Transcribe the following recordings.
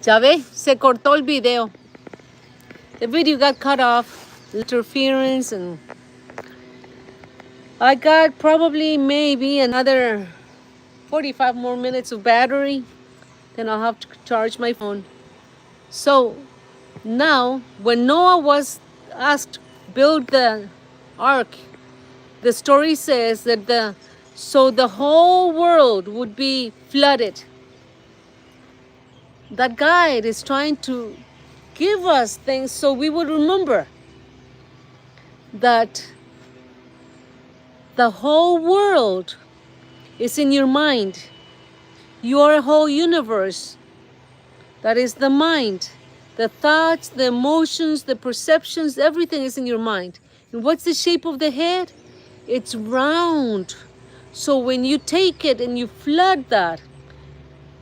Ya ve, se cortó el video. The video got cut off. Interference, and I got probably maybe another 45 more minutes of battery. Then I'll have to charge my phone. So now, when Noah was asked to build the ark, the story says that the whole world would be flooded. That guide is trying to give us things so we would remember that the whole world is in your mind. You are a whole universe. That is the mind. The thoughts, the emotions, the perceptions, everything is in your mind. And what's the shape of the head? It's round. So when you take it and you flood that,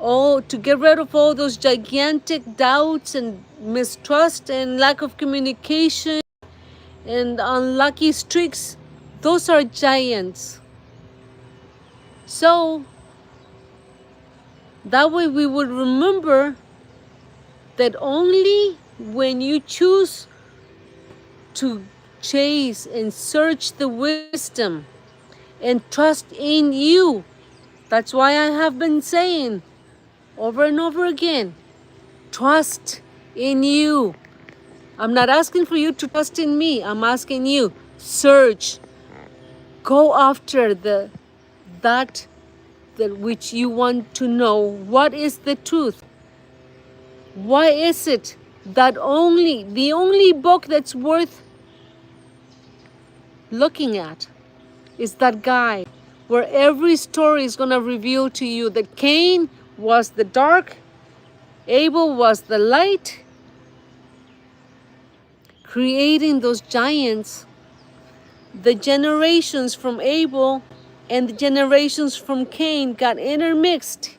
to get rid of all those gigantic doubts and mistrust and lack of communication and unlucky streaks, those are giants. So that way we would remember that only when you choose to chase and search the wisdom and trust in you, that's why I have been saying over and over again, trust in you. I'm not asking for you to trust in me. I'm asking you, search. Go after that which you want to know. What is the truth? Why is it that the only book that's worth looking at is that guide, where every story is going to reveal to you that Cain was the dark, Abel was the light, creating those giants. The generations from Abel and the generations from Cain got intermixed.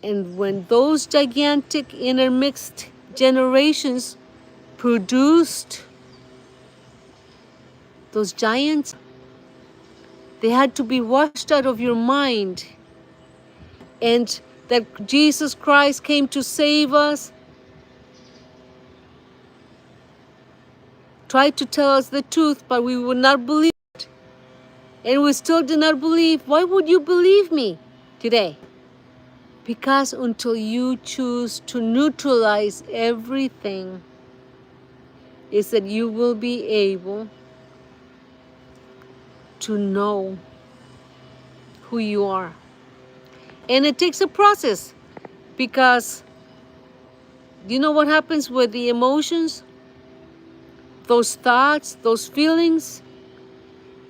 And when those gigantic intermixed generations produced those giants, they had to be washed out of your mind. And that Jesus Christ came to save us, tried to tell us the truth, but we would not believe it. And we still do not believe. Why would you believe me today? Because until you choose to neutralize everything, is that you will be able to know who you are. And it takes a process, because you know what happens with the emotions? Those thoughts, those feelings,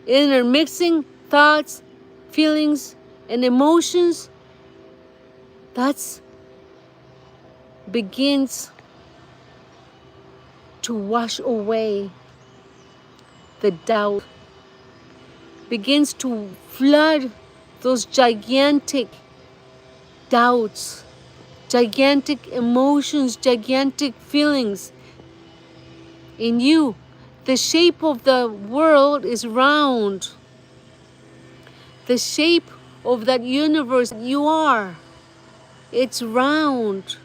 intermixing thoughts, feelings, and emotions, that begins to wash away the doubt, begins to flood those gigantic doubts, gigantic emotions, gigantic feelings in you. The shape of the world is round. The shape of that universe you are, it's round.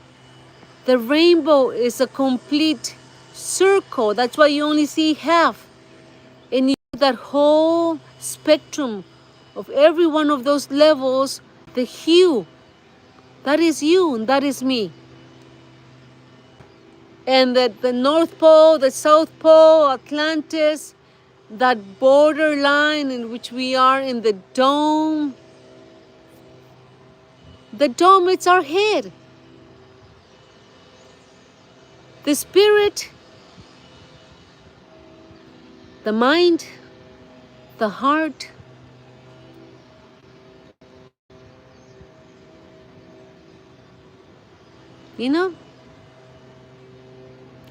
The rainbow is a complete circle. That's why you only see half. And you that whole spectrum of every one of those levels, the hue, that is you and that is me. And that the North Pole, the South Pole, Atlantis, that borderline in which we are in the dome, it's our head. The spirit, the mind, the heart,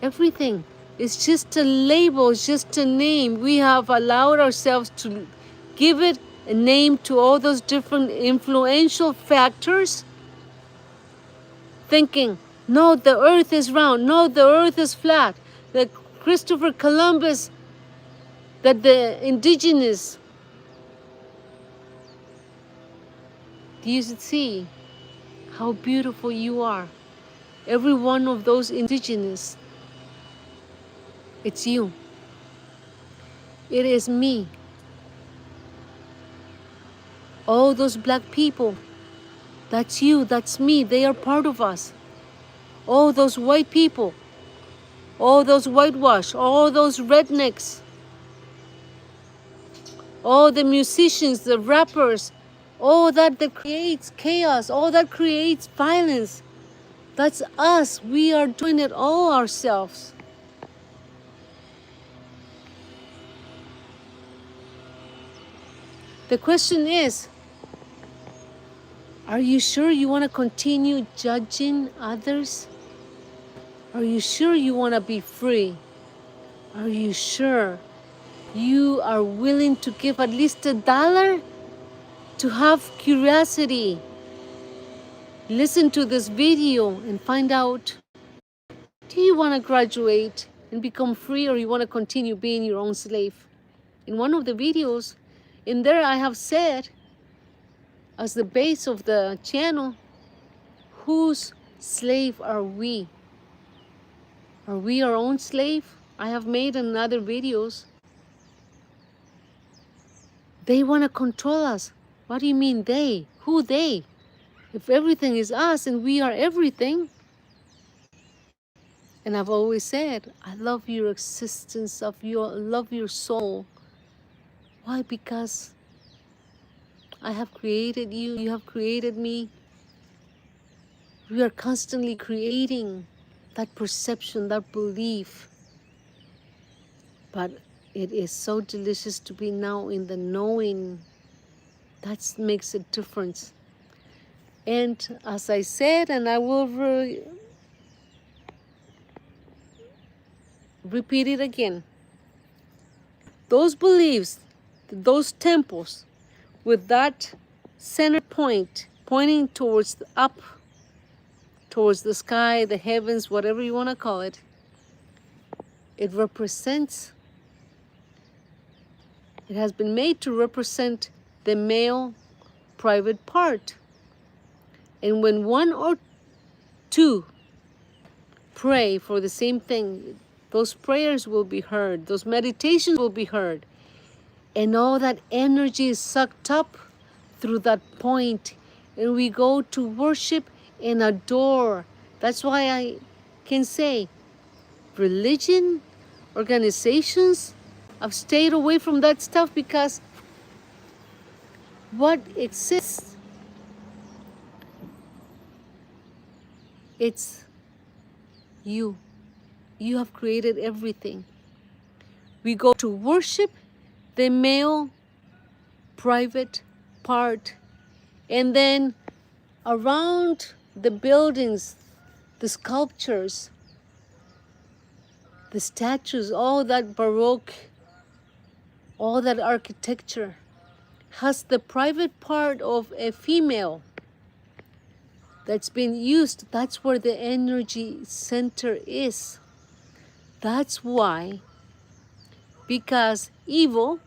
everything is just a label, it's just a name. We have allowed ourselves to give it a name to all those different influential factors, thinking, no, the earth is round, no, the earth is flat, that Christopher Columbus, that the indigenous, do you see how beautiful you are. Every one of those indigenous, it's you. It is me. All those black people, that's you, that's me. They are part of us. All those white people, all those whitewash, all those rednecks, all the musicians, the rappers, all that creates chaos, all that creates violence. That's us. We are doing it all ourselves. The question is, are you sure you want to continue judging others? Are you sure you want to be free? Are you sure you are willing to give at least $1 to have curiosity? Listen to this video and find out, do you want to graduate and become free, or you want to continue being your own slave? In one of the videos, in there I have said, as the base of the channel, whose slave are we? Are we our own slave? I have made in other videos. They want to control us. What do you mean they? Who they? If everything is us and we are everything. And I've always said, I love your existence, love your soul. Why? Because I have created you, you have created me. We are constantly creating that perception, that belief. But it is so delicious to be now in the knowing. That makes a difference. And as I said, and I will repeat it again, those beliefs, those temples with that center point pointing towards up, towards the sky, the heavens, whatever you want to call it, it represents, it has been made to represent the male private part. And when one or two pray for the same thing, those prayers will be heard, those meditations will be heard, and all that energy is sucked up through that point, and we go to worship and adore. That's why I can say religion, organizations, I've stayed away from that stuff, because what exists, it's you. You have created everything. We go to worship the male private part, and then around the buildings, the sculptures, the statues, all that Baroque, all that architecture has the private part of a female that's been used. That's where the energy center is. That's why, because evil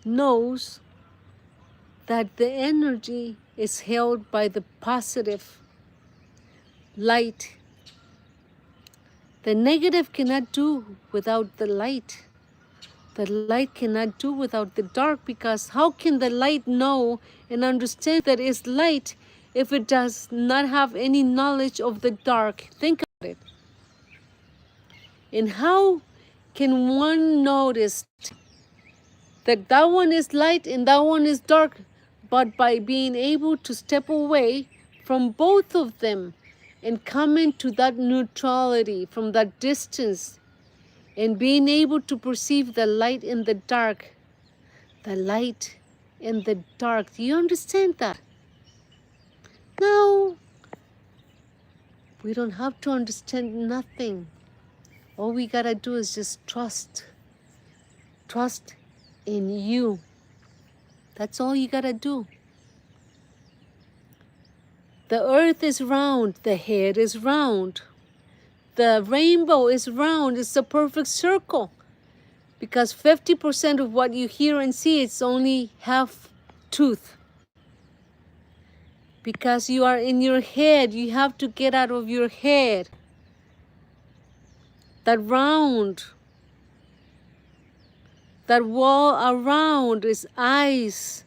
knows that the energy is held by the positive light. The negative cannot do without the light. The light cannot do without the dark, because how can the light know and understand that it's light if it does not have any knowledge of the dark? Think about it. And how can one notice that that one is light and that one is dark? But by being able to step away from both of them and come into that neutrality, from that distance, and being able to perceive the light and the dark. The light and the dark. Do you understand that? No. We don't have to understand nothing. All we gotta do is just trust. Trust in you. That's all you gotta do. The earth is round, the head is round. The rainbow is round, it's a perfect circle. Because 50% of what you hear and see, it's only half truth. Because you are in your head. You have to get out of your head. That round, that wall around is ice.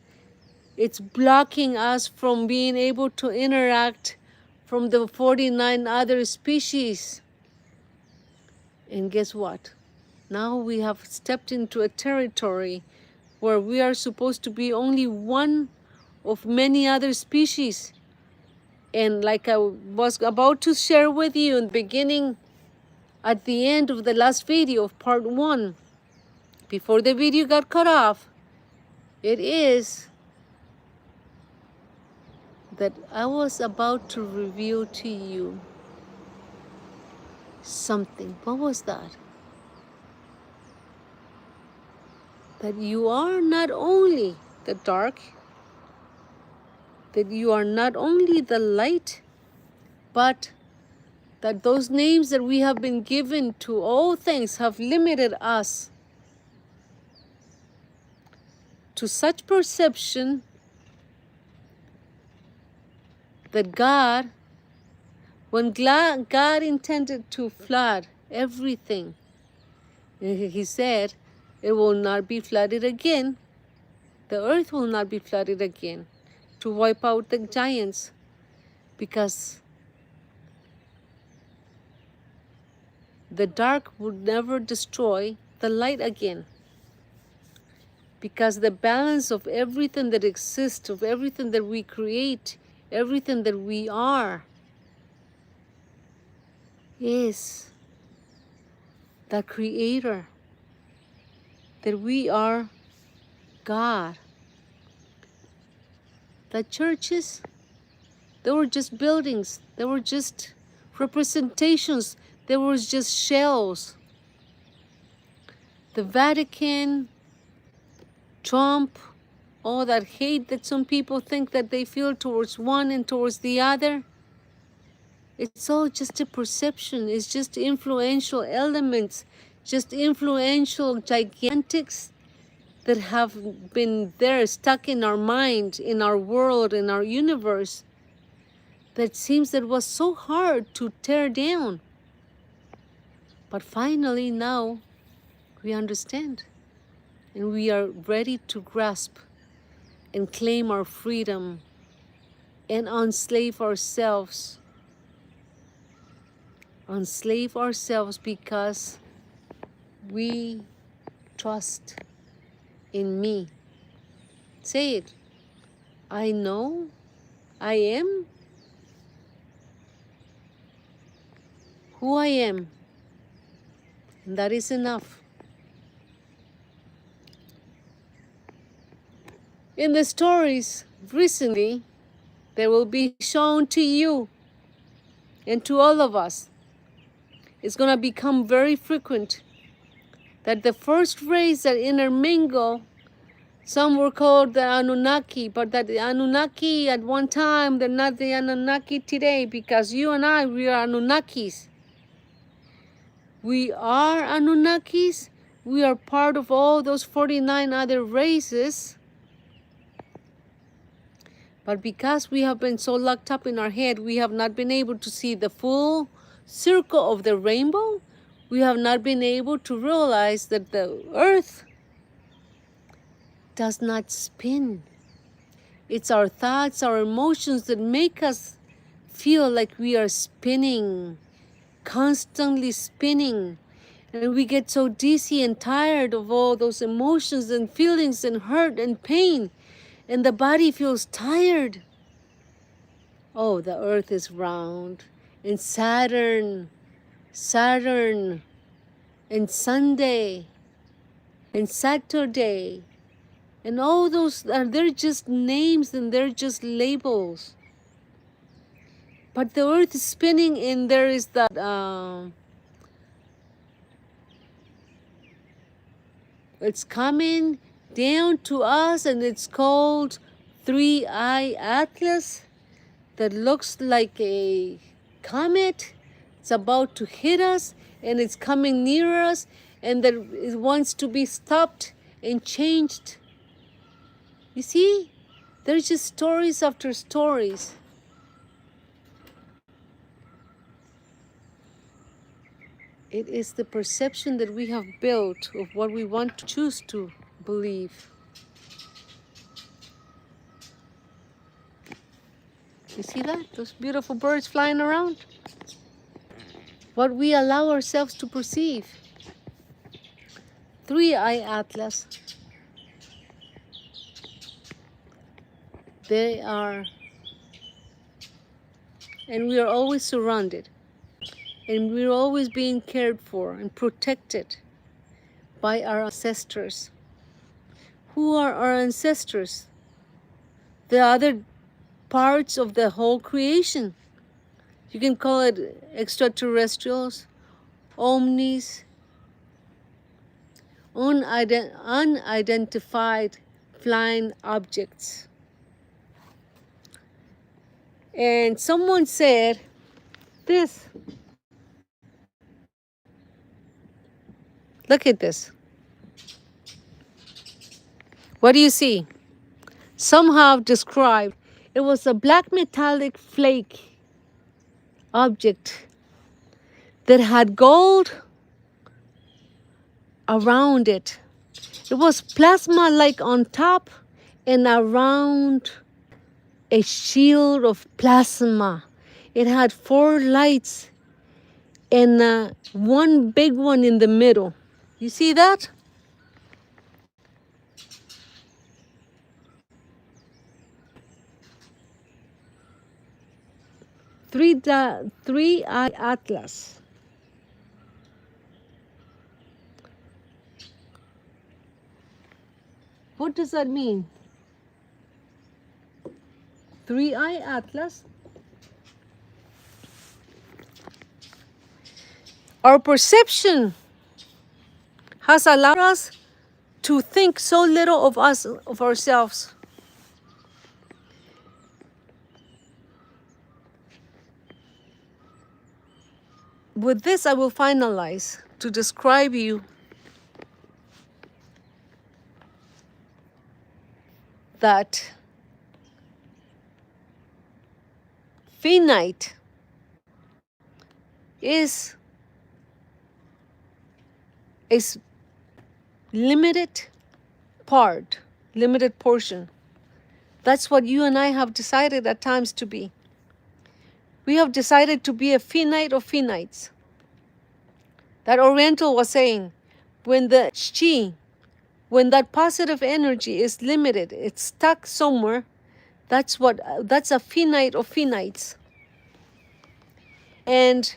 It's blocking us from being able to interact from the 49 other species. And guess what? Now we have stepped into a territory where we are supposed to be only one of many other species. And like I was about to share with you in the beginning, at the end of the last video of part 1, before the video got cut off, it is that I was about to reveal to you something. What was that? That you are not only the dark, that you are not only the light, but that those names that we have been given to all things have limited us to such perception that God, when God intended to flood everything, He said, it will not be flooded again. The earth will not be flooded again to wipe out the giants, because the dark would never destroy the light again. Because the balance of everything that exists, of everything that we create, everything that we are, is the Creator. That we are God. The churches, they were just buildings. They were just representations. They were just shells. The Vatican, Trump, all that hate that some people think that they feel towards one and towards the other, it's all just a perception. It's just influential elements, just influential gigantics that have been there, stuck in our mind, in our world, in our universe, that seems that was so hard to tear down. But finally now we understand, and we are ready to grasp and claim our freedom and enslave ourselves. Enslave ourselves because we trust in me. Say it. I know I am who I am. And that is enough. In the stories recently, that will be shown to you and to all of us, it's going to become very frequent that the first race that intermingle, some were called the Anunnaki, but that the Anunnaki at one time, they're not the Anunnaki today, because you and I, we are Anunnakis. We are Anunnakis. We are part of all those 49 other races. But because we have been so locked up in our head, we have not been able to see the full circle of the rainbow. We have not been able to realize that the earth does not spin. It's our thoughts, our emotions that make us feel like we are spinning, constantly spinning. And we get so dizzy and tired of all those emotions and feelings and hurt and pain. And the body feels tired. Oh, the earth is round. And Saturn, and Sunday, and Saturday, and all those, they're just names and they're just labels. But the earth is spinning, and there is that, it's coming down to us, and it's called 3I Atlas, that looks like a comet. It's about to hit us, and it's coming near us, and that it wants to be stopped and changed. You see, there's just stories after stories. It is the perception that we have built of what we want to choose to believe. You see that? Those beautiful birds flying around? What we allow ourselves to perceive. Three-eye atlas. They are, and we are always surrounded, and we're always being cared for and protected by our ancestors. Who are our ancestors? The other parts of the whole creation. You can call it extraterrestrials, omnis, unidentified flying objects. And someone said this. Look at this. What do you see? Some have described it was a black metallic flake object that had gold around it. It was plasma-like on top and around a shield of plasma. It had 4 lights and one big one in the middle. You see that? Three-eye atlas. What does that mean? Three-eye atlas. Our perception has allowed us to think so little of us, of ourselves. With this, I will finalize to describe you that finite is a limited part, limited portion. That's what you and I have decided at times to be. We have decided to be a finite of finites. That Oriental was saying, when the chi, when that positive energy is limited, it's stuck somewhere, that's a finite of finites. And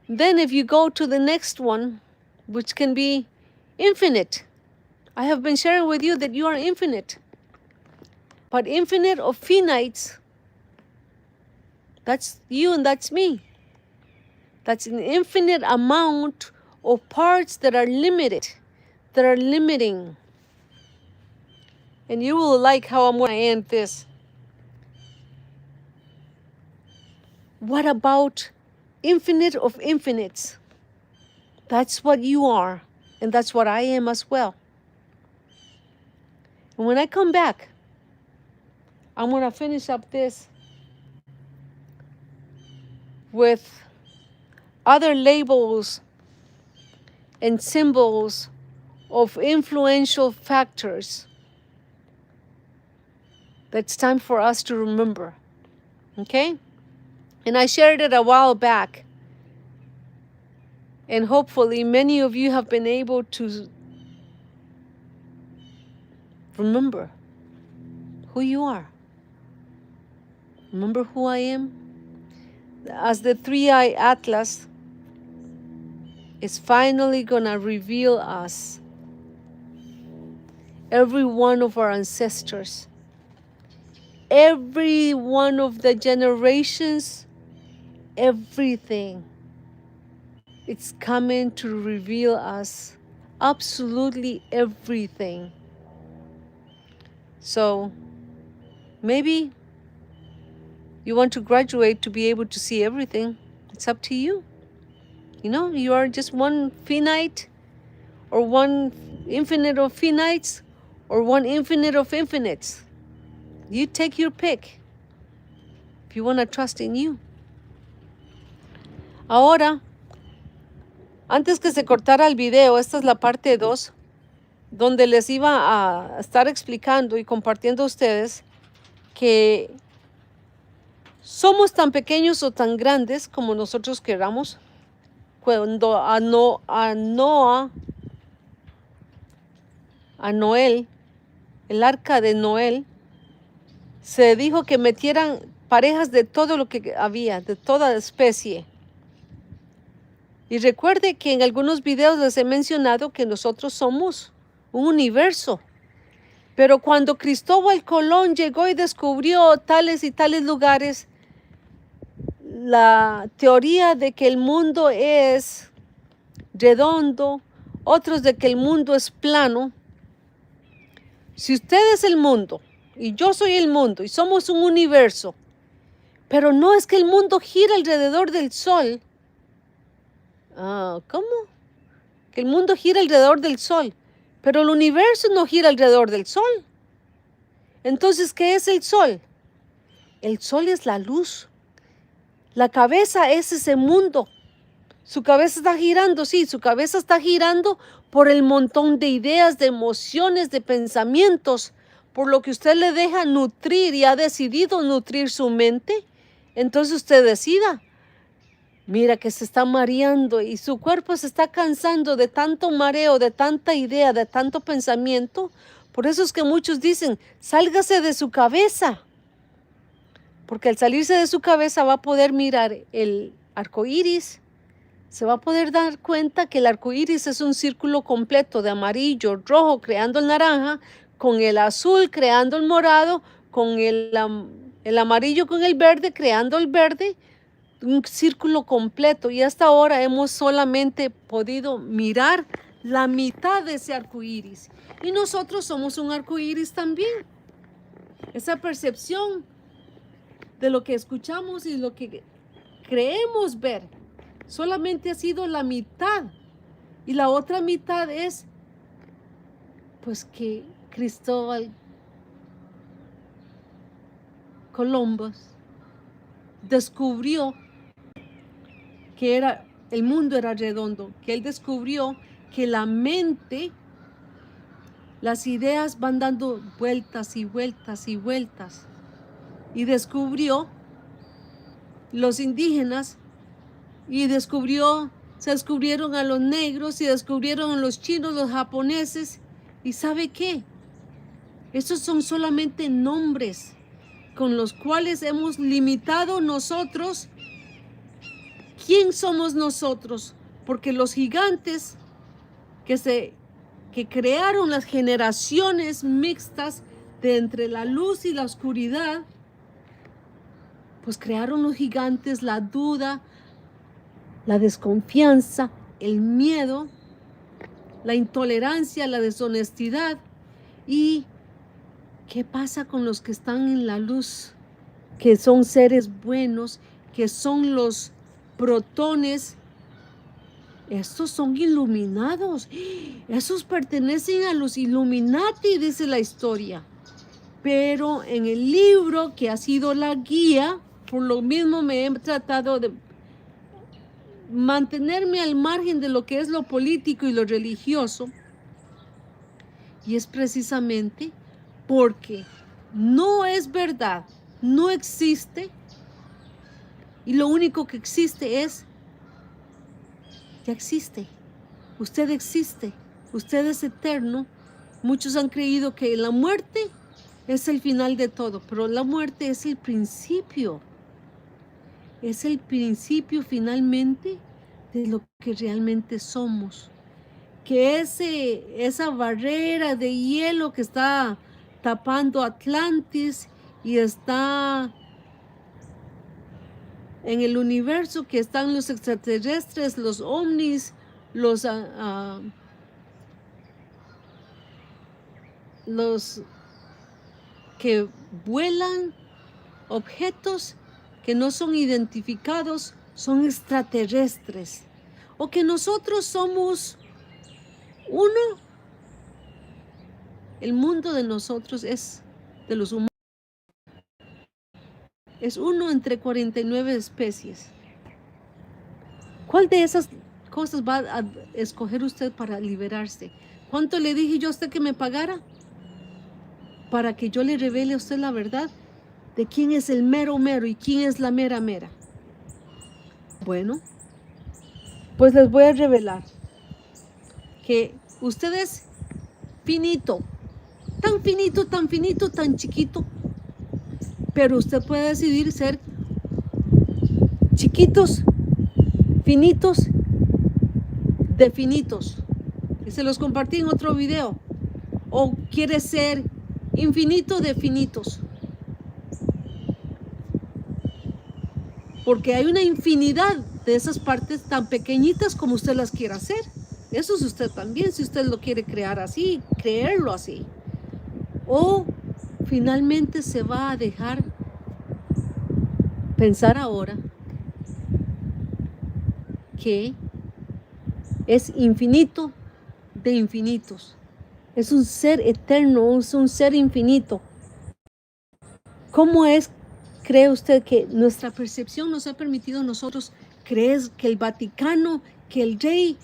then if you go to the next one, which can be infinite. I have been sharing with you that you are infinite. But infinite of finites, that's you and that's me. That's an infinite amount of parts that are limited, that are limiting. And you will like how I'm going to end this. What about infinite of infinites? That's what you are, and that's what I am as well. And when I come back, I'm going to finish up this with other labels and symbols of influential factors that's time for us to remember. Okay? And I shared it a while back. And hopefully many of you have been able to remember who you are. Remember who I am? As the three-eye atlas is finally gonna reveal us, every one of our ancestors, every one of the generations, everything. It's coming to reveal us absolutely everything. So maybe you want to graduate to be able to see everything. It's up to you. You know, you are just one finite or one infinite of finites or one infinite of infinites. You take your pick if you want to trust in you. Ahora, Antes que se cortara el video, esta es la parte 2, donde les iba a estar explicando y compartiendo a ustedes que somos tan pequeños o tan grandes como nosotros queramos. Cuando a Noel, el arca de Noel, se dijo que metieran parejas de todo lo que había, de toda especie. Y recuerde que en algunos videos les he mencionado que nosotros somos un universo. Pero cuando Cristóbal Colón llegó y descubrió tales y tales lugares, la teoría de que el mundo es redondo, otros de que el mundo es plano. Si usted es el mundo y yo soy el mundo y somos un universo, pero no es que el mundo gira alrededor del sol. ¿Cómo? Que el mundo gira alrededor del sol, pero el universo no gira alrededor del sol. Entonces, ¿qué es el sol? El sol es la luz. La cabeza es ese mundo. Su cabeza está girando, sí, su cabeza está girando por el montón de ideas, de emociones, de pensamientos, por lo que usted le deja nutrir y ha decidido nutrir su mente. Entonces usted decida. Mira que se está mareando y su cuerpo se está cansando de tanto mareo, de tanta idea, de tanto pensamiento. Por eso es que muchos dicen, sálgase de su cabeza. Porque al salirse de su cabeza va a poder mirar el arco iris. Se va a poder dar cuenta que el arco iris es un círculo completo de amarillo, rojo, creando el naranja, con el azul, creando el morado, con el amarillo, con el verde, creando el verde. Un círculo completo, y hasta ahora hemos solamente podido mirar la mitad de ese arco iris. Y nosotros somos un arco iris también. Esa percepción de lo que escuchamos y lo que creemos ver solamente ha sido la mitad. Y la otra mitad es pues que Cristóbal Colón descubrió que el mundo era redondo, que él descubrió que la mente, las ideas van dando vueltas y vueltas y vueltas. Y descubrió los indígenas y se descubrieron a los negros y descubrieron a los chinos, los japoneses. ¿Y sabe qué? Esos son solamente nombres con los cuales hemos limitado nosotros. ¿Quién somos nosotros? Porque los gigantes que crearon las generaciones mixtas de entre la luz y la oscuridad, pues crearon los gigantes la duda, la desconfianza, el miedo, la intolerancia, la deshonestidad. ¿Y qué pasa con los que están en la luz? Que son seres buenos, que son los protones. Estos son iluminados. Esos pertenecen a los Illuminati, dice la historia. Pero en el libro que ha sido la guía, por lo mismo me he tratado de mantenerme al margen de lo que es lo político y lo religioso. Y es precisamente porque no es verdad, no existe. Y lo único que existe es, ya existe. Usted existe, usted es eterno. Muchos han creído que la muerte es el final de todo, pero la muerte es el principio. Es el principio finalmente de lo que realmente somos. Que esa barrera de hielo que está tapando Atlantis y está en el universo, que están los extraterrestres, los ovnis, los que vuelan, objetos que no son identificados, son extraterrestres, o que nosotros somos uno. El mundo de nosotros es de los humanos, es uno entre 49 especies. ¿Cuál de esas cosas va a escoger usted para liberarse? ¿Cuánto le dije yo a usted que me pagara? Para que yo le revele a usted la verdad de quién es el mero mero y quién es la mera mera. Bueno, pues les voy a revelar que usted es finito, tan chiquito, pero usted puede decidir ser chiquitos, finitos, definitos. Y se los compartí en otro video. O quiere ser infinito de finitos. Porque hay una infinidad de esas partes tan pequeñitas como usted las quiera hacer. Eso es usted también, si usted lo quiere crear así, creerlo así. O finalmente se va a dejar pensar ahora que es infinito de infinitos. Es un ser eterno, es un ser infinito. ¿Cómo cree usted que nuestra percepción nos ha permitido a nosotros creer que el Vaticano, que el rey,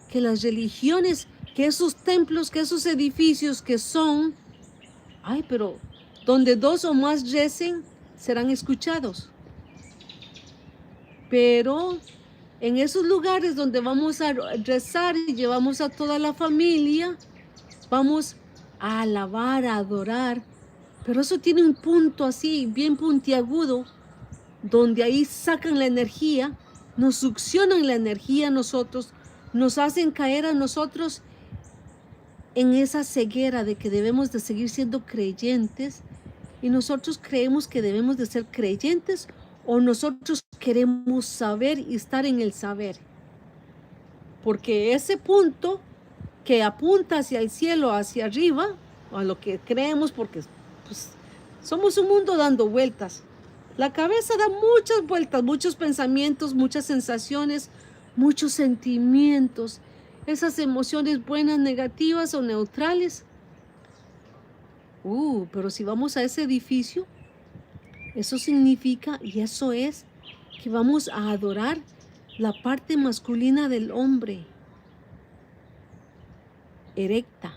que las religiones, que esos templos, que esos edificios que son, pero donde dos o más recen, serán escuchados? Pero en esos lugares donde vamos a rezar y llevamos a toda la familia, vamos a alabar, a adorar, pero eso tiene un punto así, bien puntiagudo, donde ahí sacan la energía, nos succionan la energía a nosotros, nos hacen caer a nosotros en esa ceguera de que debemos de seguir siendo creyentes, y nosotros creemos que debemos de ser creyentes, o nosotros queremos saber y estar en el saber. Porque ese punto que apunta hacia el cielo, hacia arriba, a lo que creemos, porque pues, somos un mundo dando vueltas. La cabeza da muchas vueltas, muchos pensamientos, muchas sensaciones, muchos sentimientos, esas emociones buenas, negativas o neutrales. Pero si vamos a ese edificio, eso significa, y eso es, que vamos a adorar la parte masculina del hombre, erecta.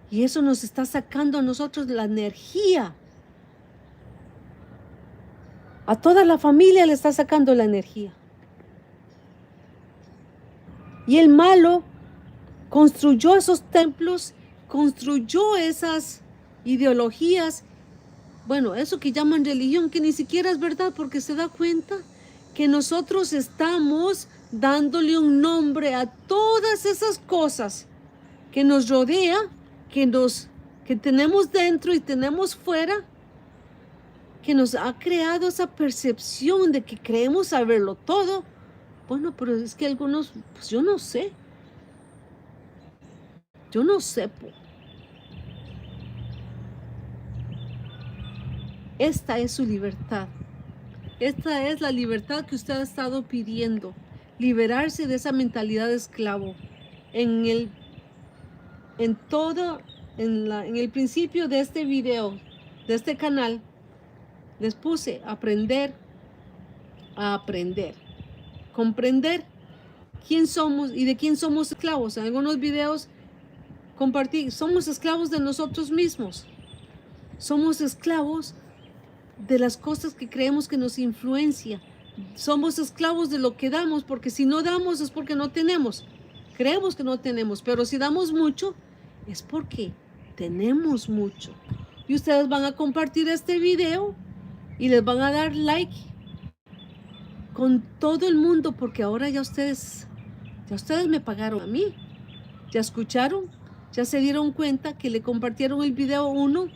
Y eso nos está sacando a nosotros la energía. A toda la familia le está sacando la energía. Y el malo construyó esos templos, construyó esas ideologías, bueno, eso que llaman religión, que ni siquiera es verdad, porque se da cuenta que nosotros estamos dándole un nombre a todas esas cosas que nos rodea, que tenemos dentro y tenemos fuera, que nos ha creado esa percepción de que creemos saberlo todo. Bueno, pero es que algunos, pues yo no sé. Esta es su libertad. Esta es la libertad que usted ha estado pidiendo. Liberarse de esa mentalidad de esclavo. En el principio de este video, de este canal, les puse aprender a aprender. Comprender quién somos y de quién somos esclavos. En algunos videos compartí, somos esclavos de nosotros mismos. Somos esclavos de las cosas que creemos que nos influencia. Somos esclavos de lo que damos, porque si no damos es porque no tenemos. Creemos que no tenemos, pero si damos mucho es porque tenemos mucho. Y ustedes van a compartir este video y les van a dar like con todo el mundo, porque ahora ya ustedes me pagaron a mí. Ya escucharon, ya se dieron cuenta que le compartieron el video a uno,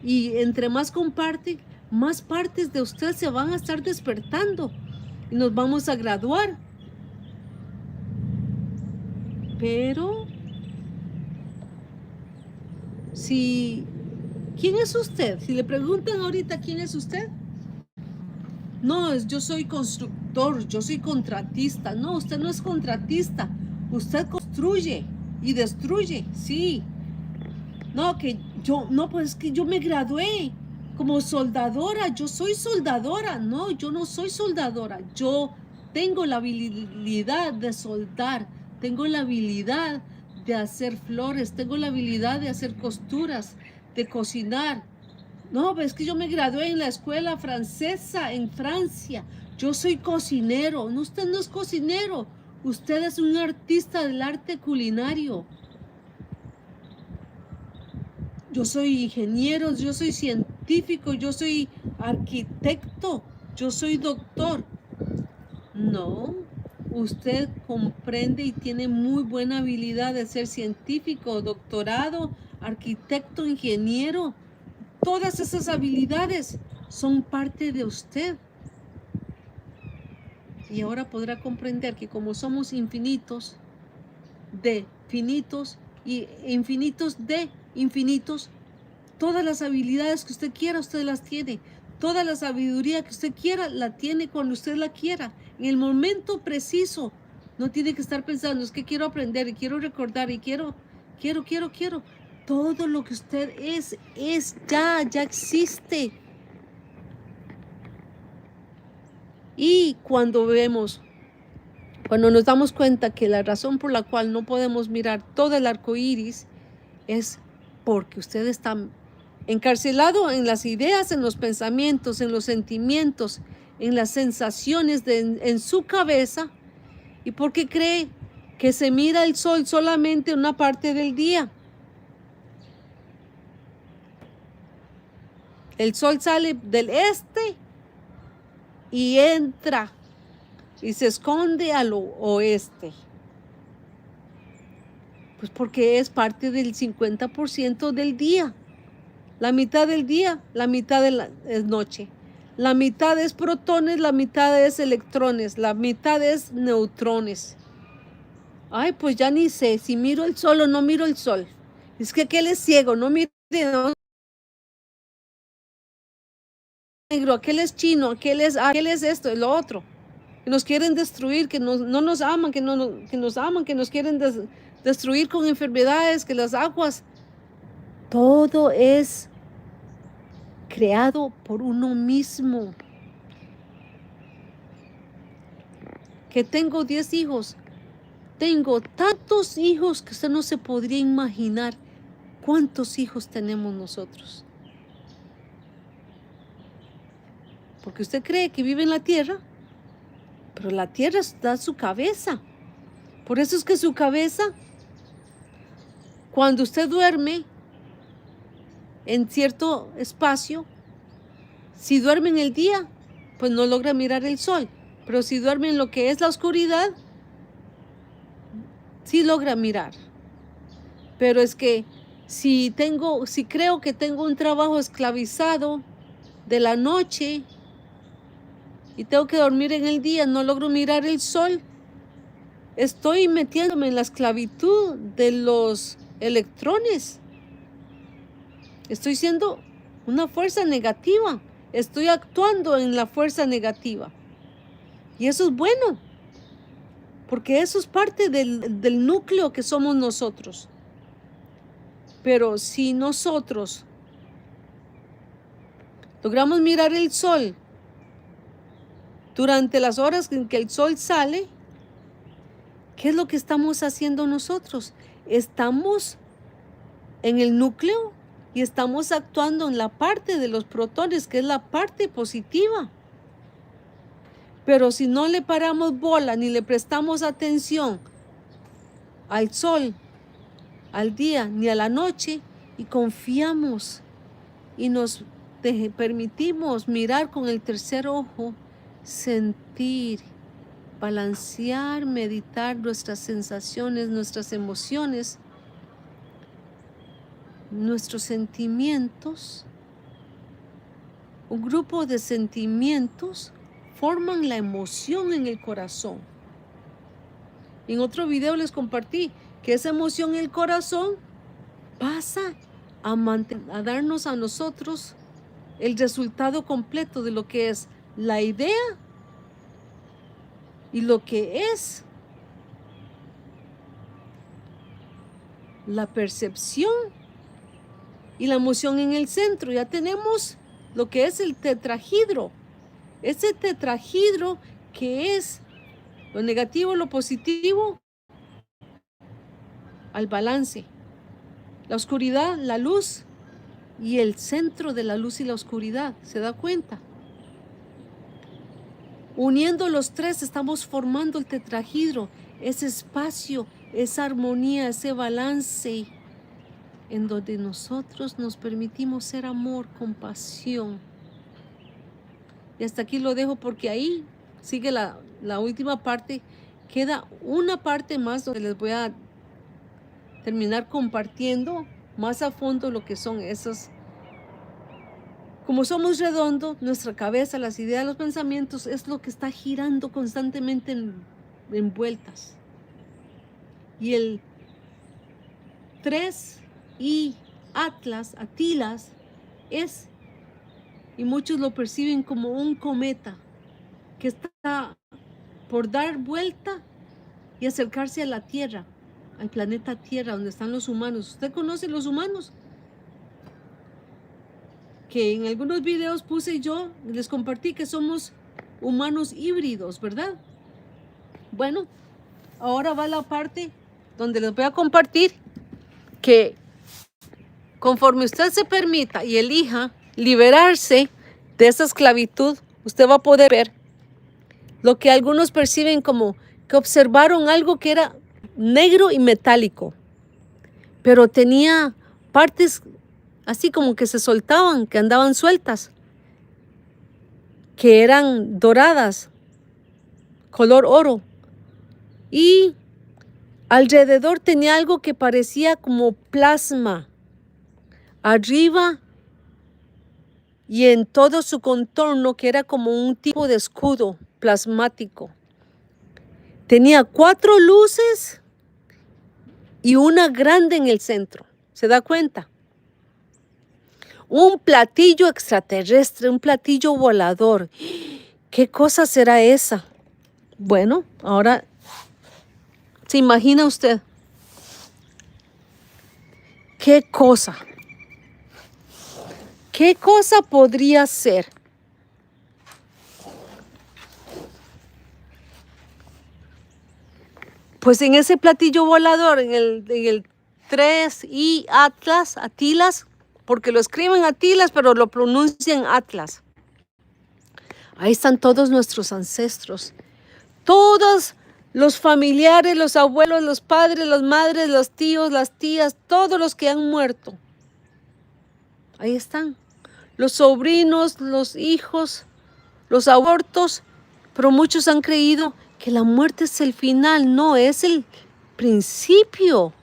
y entre más comparten, más partes de usted se van a estar despertando y nos vamos a graduar. Pero ¿quién es usted? Si le preguntan ahorita quién es usted, no, yo soy constructor, yo soy contratista. No, usted no es contratista, usted construye y destruye, sí. No, pues que yo me gradué como soldadora, yo soy soldadora. No, yo no soy soldadora, yo tengo la habilidad de soldar, tengo la habilidad de hacer flores, tengo la habilidad de hacer costuras, de cocinar. No, es que yo me gradué en la escuela francesa en Francia. Yo soy cocinero. No, usted no es cocinero. Usted es un artista del arte culinario. Yo soy ingeniero, yo soy científico, yo soy arquitecto, yo soy doctor. No, usted comprende y tiene muy buena habilidad de ser científico, doctorado, arquitecto, ingeniero. Todas esas habilidades son parte de usted. Y ahora podrá comprender que como somos infinitos, de finitos y infinitos de infinitos, todas las habilidades que usted quiera, usted las tiene. Toda la sabiduría que usted quiera, la tiene cuando usted la quiera. En el momento preciso. No tiene que estar pensando, es que quiero aprender y quiero recordar y quiero. Todo lo que usted ya existe. Y cuando nos damos cuenta que la razón por la cual no podemos mirar todo el arco iris es porque usted está encarcelado en las ideas, en los pensamientos, en los sentimientos, en las sensaciones en su cabeza, y porque cree que se mira el sol solamente una parte del día. El sol sale del este y entra y se esconde al oeste. Pues porque es parte del 50% del día. La mitad del día, la mitad es noche. La mitad es protones, la mitad es electrones, la mitad es neutrones. Ay, pues ya ni sé si miro el sol o no miro el sol. Es que aquel es ciego, no mire, no. Negro, aquel es chino, aquel es esto, y lo otro. Que nos quieren destruir, que no nos aman, que nos quieren destruir con enfermedades, que las aguas. Todo es creado por uno mismo. Que tengo 10 hijos. Tengo tantos hijos que usted no se podría imaginar cuántos hijos tenemos nosotros. Porque usted cree que vive en la tierra, pero la tierra está en su cabeza. Por eso es que su cabeza, cuando usted duerme en cierto espacio, si duerme en el día, pues no logra mirar el sol. Pero si duerme en lo que es la oscuridad, sí logra mirar. Pero es que si creo que tengo un trabajo esclavizado de la noche y tengo que dormir en el día, no logro mirar el sol, estoy metiéndome en la esclavitud de los electrones. Estoy siendo una fuerza negativa. Estoy actuando en la fuerza negativa. Y eso es bueno, porque eso es parte del núcleo que somos nosotros. Pero si nosotros logramos mirar el sol durante las horas en que el sol sale, ¿qué es lo que estamos haciendo nosotros? Estamos en el núcleo y estamos actuando en la parte de los protones, que es la parte positiva. Pero si no le paramos bola ni le prestamos atención al sol, al día ni a la noche, y confiamos y nos permitimos mirar con el tercer ojo, sentir, balancear, meditar nuestras sensaciones, nuestras emociones, nuestros sentimientos. Un grupo de sentimientos forman la emoción en el corazón. En otro video les compartí que esa emoción en el corazón pasa a darnos a nosotros el resultado completo de lo que es la idea y lo que es la percepción y la emoción en el centro. Ya tenemos lo que es el tetrahidro. Ese tetrahidro que es Lo negativo, lo positivo, al balance. La oscuridad, la luz y el centro de la luz y la oscuridad. ¿Se da cuenta? Uniendo los tres estamos formando el tetrahedro, ese espacio, esa armonía, ese balance en donde nosotros nos permitimos ser amor, compasión. Y hasta aquí lo dejo porque ahí sigue la última parte. Queda una parte más donde les voy a terminar compartiendo más a fondo lo que son esos. Como somos redondos, nuestra cabeza, las ideas, los pensamientos es lo que está girando constantemente en vueltas. Y el 3 y Atilas es, y muchos lo perciben como un cometa que está por dar vuelta y acercarse a la Tierra, al planeta Tierra, donde están los humanos. ¿Usted conoce los humanos? Que en algunos videos puse yo, les compartí que somos humanos híbridos, ¿verdad? Bueno, ahora va la parte donde les voy a compartir que conforme usted se permita y elija liberarse de esa esclavitud, usted va a poder ver lo que algunos perciben como que observaron algo que era negro y metálico, pero tenía partes así como que se soltaban, que andaban sueltas, que eran doradas, color oro, y alrededor tenía algo que parecía como plasma, arriba y en todo su contorno, que era como un tipo de escudo plasmático. Tenía 4 luces y una grande en el centro. ¿Se da cuenta? Un platillo extraterrestre, un platillo volador. ¿Qué cosa será esa? Bueno, ahora se imagina usted. ¿Qué cosa? ¿Qué cosa podría ser? Pues en ese platillo volador, en el 3i Atilas, porque lo escriben Atilas, pero lo pronuncian Atlas. Ahí están todos nuestros ancestros, todos los familiares, los abuelos, los padres, las madres, los tíos, las tías, todos los que han muerto. Ahí están. Los sobrinos, los hijos, los abortos, pero muchos han creído que la muerte es el final. No, es el principio.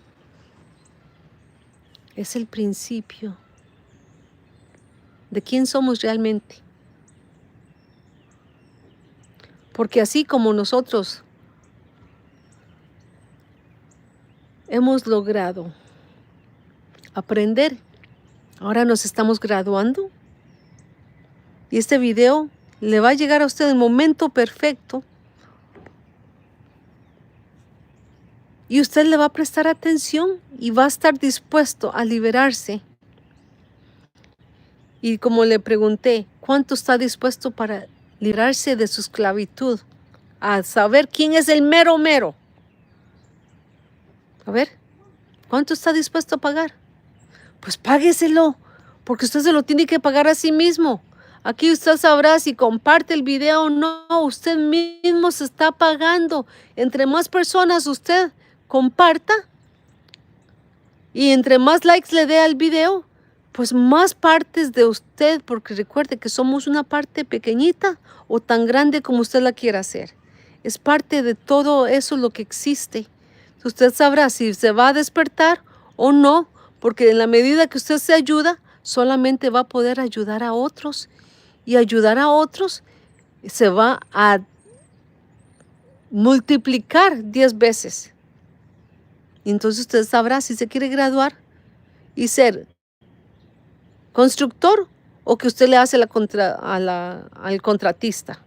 Es el principio de quién somos realmente. Porque así como nosotros hemos logrado aprender, ahora nos estamos graduando. Y este video le va a llegar a usted en el momento perfecto. Y usted le va a prestar atención y va a estar dispuesto a liberarse. Y como le pregunté, ¿cuánto está dispuesto para librarse de su esclavitud? A saber quién es el mero mero. A ver, ¿cuánto está dispuesto a pagar? Pues págueselo, porque usted se lo tiene que pagar a sí mismo. Aquí usted sabrá si comparte el video o no. Usted mismo se está pagando. Entre más personas usted comparta y entre más likes le dé al video, pues más partes de usted, porque recuerde que somos una parte pequeñita o tan grande como usted la quiera hacer. Es parte de todo eso lo que existe. Usted sabrá si se va a despertar o no, porque en la medida que usted se ayuda, solamente va a poder ayudar a otros. Y ayudar a otros se va a multiplicar 10 veces. Entonces usted sabrá si se quiere graduar y ser constructor o que usted le hace al contratista.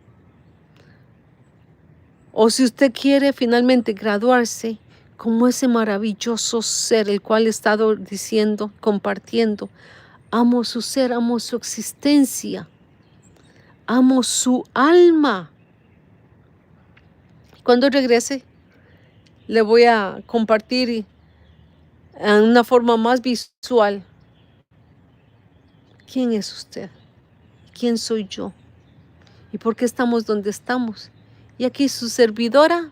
O si usted quiere finalmente graduarse como ese maravilloso ser, el cual he estado diciendo, compartiendo. Amo su ser, amo su existencia, amo su alma. Cuando regrese, le voy a compartir en una forma más visual quién es usted, quién soy yo y por qué estamos donde estamos. Y aquí su servidora,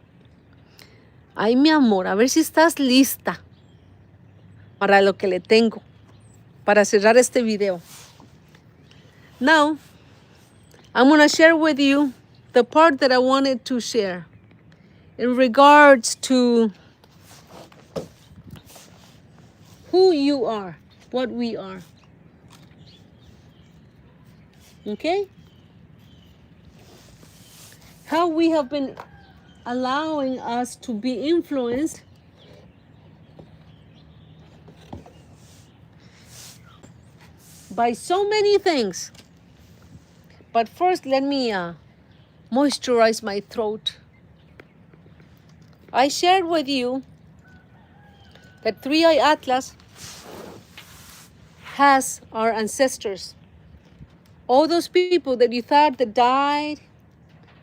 ay mi amor, a ver si estás lista para lo que le tengo, para cerrar este video. Now, I'm going to share with you the part that I wanted to share in regards to who you are, what we are. Okay? How we have been allowing us to be influenced by so many things. But first, let me moisturize my throat. I shared with you that Three Eye Atlas has our ancestors. All those people that you thought that died,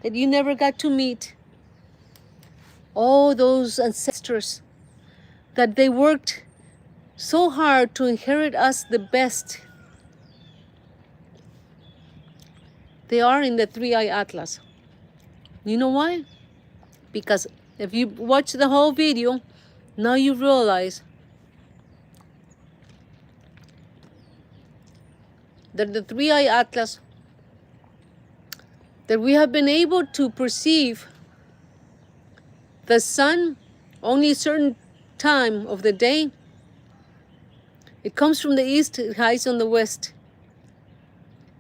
that you never got to meet. All those ancestors that they worked so hard to inherit us the best. They are in the Three Eye Atlas. You know why? Because if you watch the whole video, now you realize that the Three Eye Atlas, that we have been able to perceive the sun only a certain time of the day. It comes from the east, it hides on the west.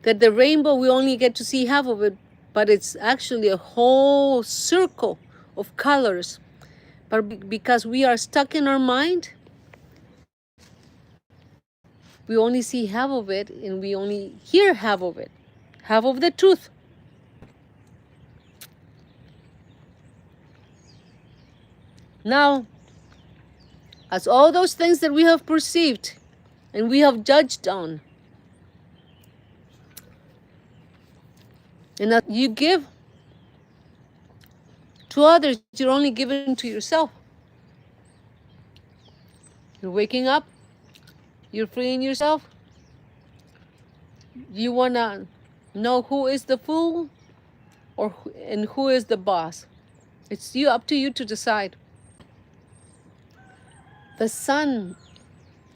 That the rainbow, we only get to see half of it, but it's actually a whole circle of colors. But because we are stuck in our mind, we only see half of it and we only hear half of it, half of the truth. Now, as all those things that we have perceived and we have judged on, and that you give to others, you're only giving to yourself. You're waking up, you're freeing yourself. You want to know who is the fool and who is the boss. It's up to you to decide. The sun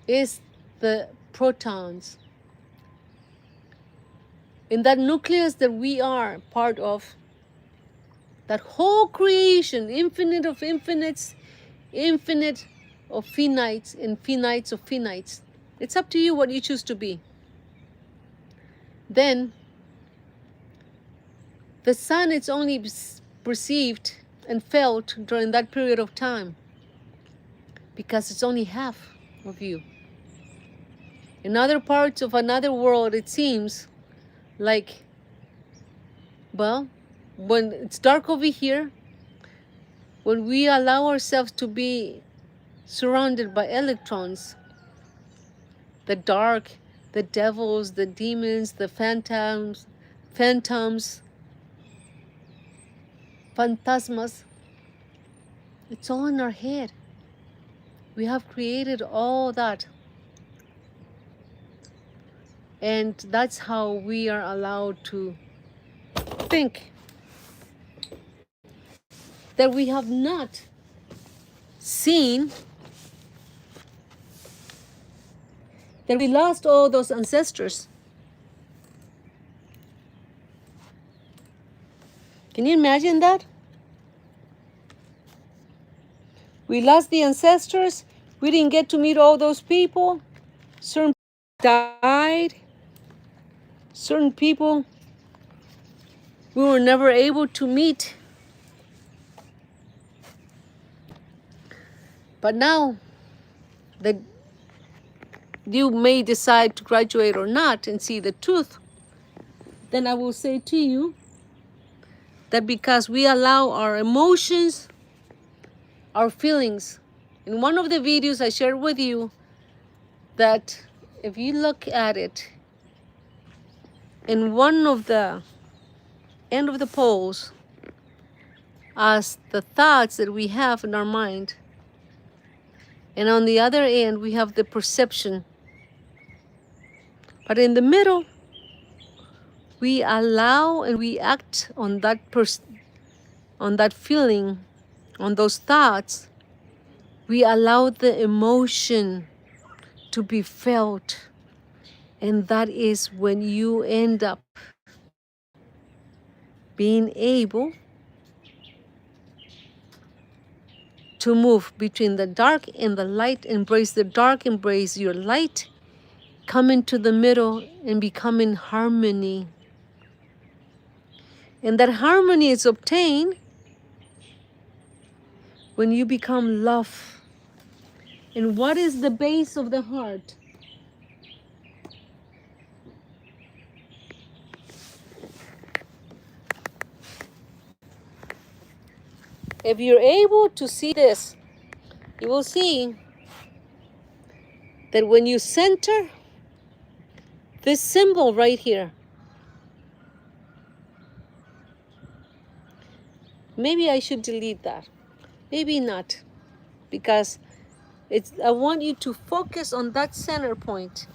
is the protons. In that nucleus that we are part of, that whole creation, infinite of infinites, infinite of finites, and finites of finites. It's up to you what you choose to be. Then, the sun is only perceived and felt during that period of time because it's only half of you. In other parts of another world, it seems like, well, when it's dark over here, when we allow ourselves to be surrounded by electrons, the dark, the devils, the demons, the phantoms, phantasmas, it's all in our head. We have created all that. And that's how we are allowed to think that we have not seen, that we lost all those ancestors. Can you imagine that? We lost the ancestors. We didn't get to meet all those people. Certain people died. Certain people we were never able to meet. But now that you may decide to graduate or not and see the truth, then I will say to you that because we allow our emotions, our feelings. In one of the videos I shared with you that if you look at it, in one of the end of the poles, as the thoughts that we have in our mind. And on the other end, we have the perception. But in the middle, we allow and we act on that feeling, on those thoughts. We allow the emotion to be felt. And that is when you end up being able to move between the dark and the light, embrace the dark, embrace your light, come into the middle and become in harmony. And that harmony is obtained when you become love. And what is the base of the heart? If you're able to see this, you will see that when you center this symbol right here, maybe I should delete that. Maybe not, because I want you to focus on that center point.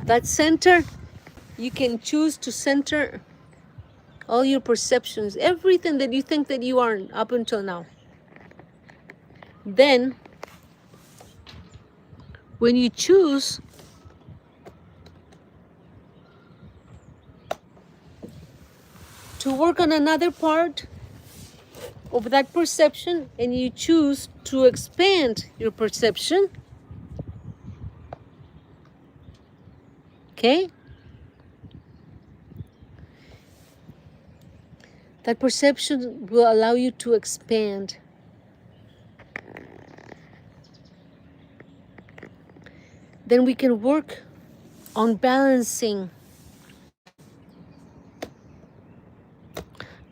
That center, you can choose to center all your perceptions, everything that you think that you are up until now. Then, when you choose to work on another part of that perception and you choose to expand your perception, okay? That perception will allow you to expand. Then we can work on balancing.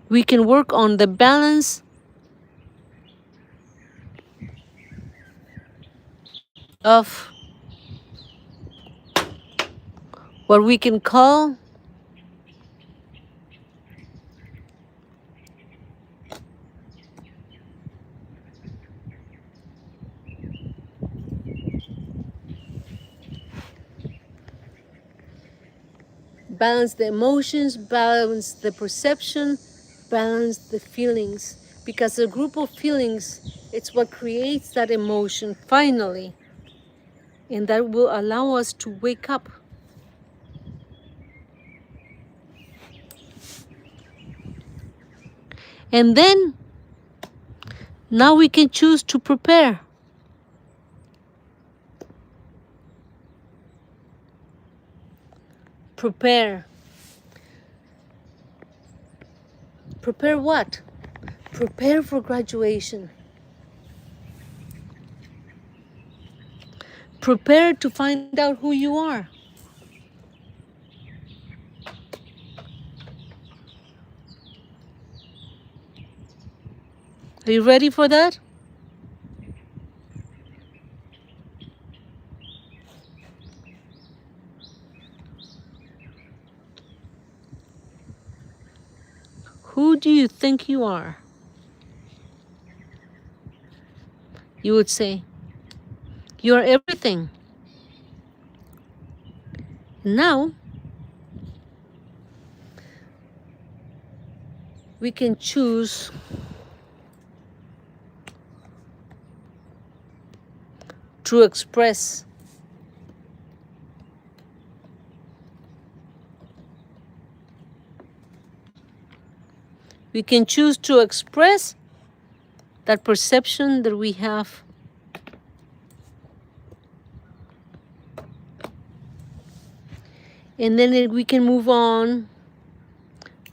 We can work on the balance of what we can call balance the emotions, balance the perception, balance the feelings. Because a group of feelings, it's what creates that emotion finally. And that will allow us to wake up. And then, now we can choose to prepare. Prepare. Prepare what? Prepare for graduation. Prepare to find out who you are. Are you ready for that? Who do you think you are? You would say, you are everything. Now, we can choose to express we can choose to express that perception that we have. And then we can move on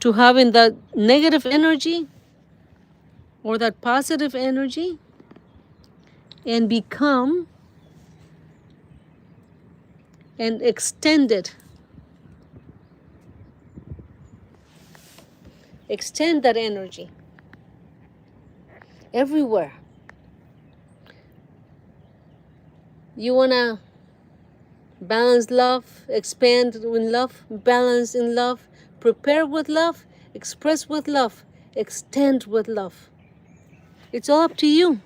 to having that negative energy or that positive energy and become and extend it. Extend that energy everywhere. You want to balance love, expand in love, balance in love, prepare with love, express with love, extend with love. It's all up to you.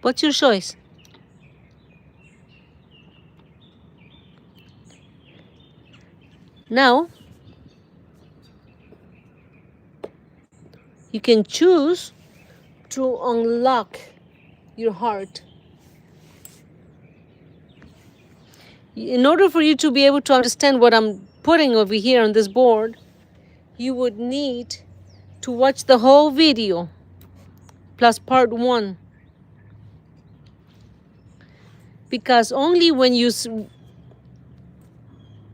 What's your choice? Now, you can choose to unlock your heart. In order for you to be able to understand what I'm putting over here on this board, you would need to watch the whole video plus part 1. Because only when you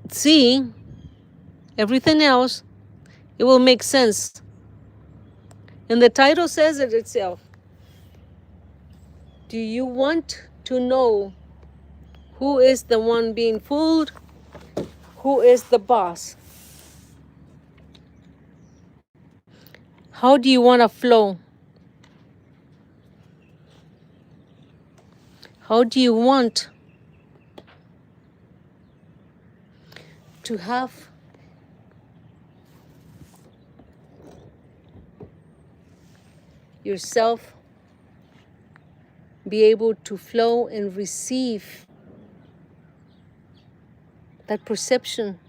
see everything else, it will make sense. And the title says it itself. Do you want to know who is the one being fooled? Who is the boss? How do you want to flow? How do you want to have yourself be able to flow and receive that perception,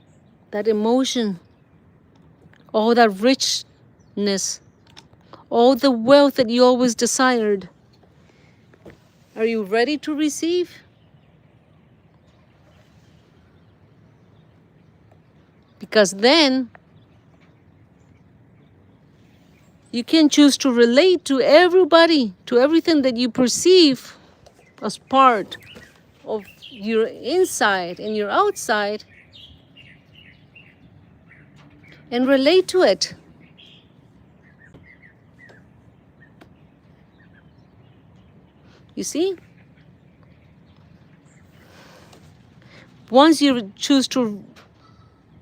that emotion, all that richness, all the wealth that you always desired? Are you ready to receive? Because then you can choose to relate to everybody, to everything that you perceive as part of your inside and your outside, and relate to it. You see? Once you choose to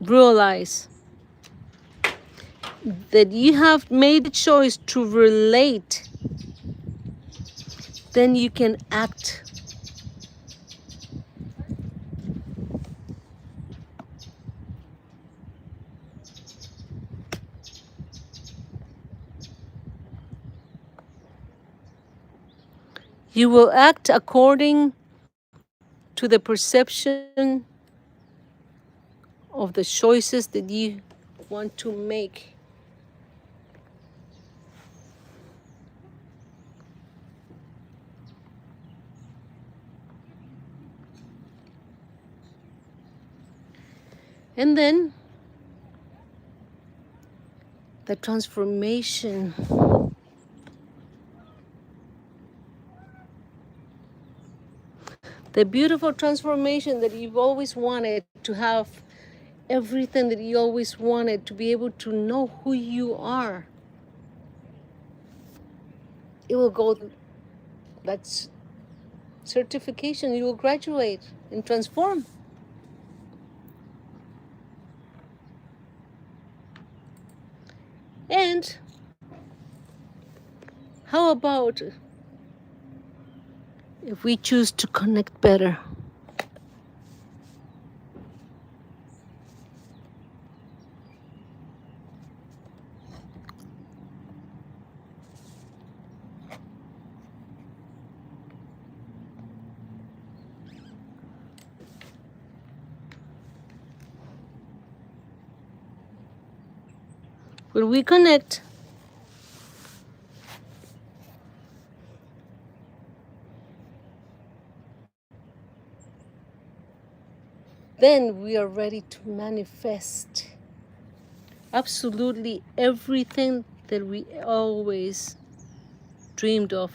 realize that you have made a choice to relate, then you can act. You will act according to the perception of the choices that you want to make. And then the transformation. The beautiful transformation that you've always wanted to have, everything that you always wanted, to be able to know who you are. It will go, that's certification, you will graduate and transform. And how about if we choose to connect better? When we connect, then we are ready to manifest absolutely everything that we always dreamed of.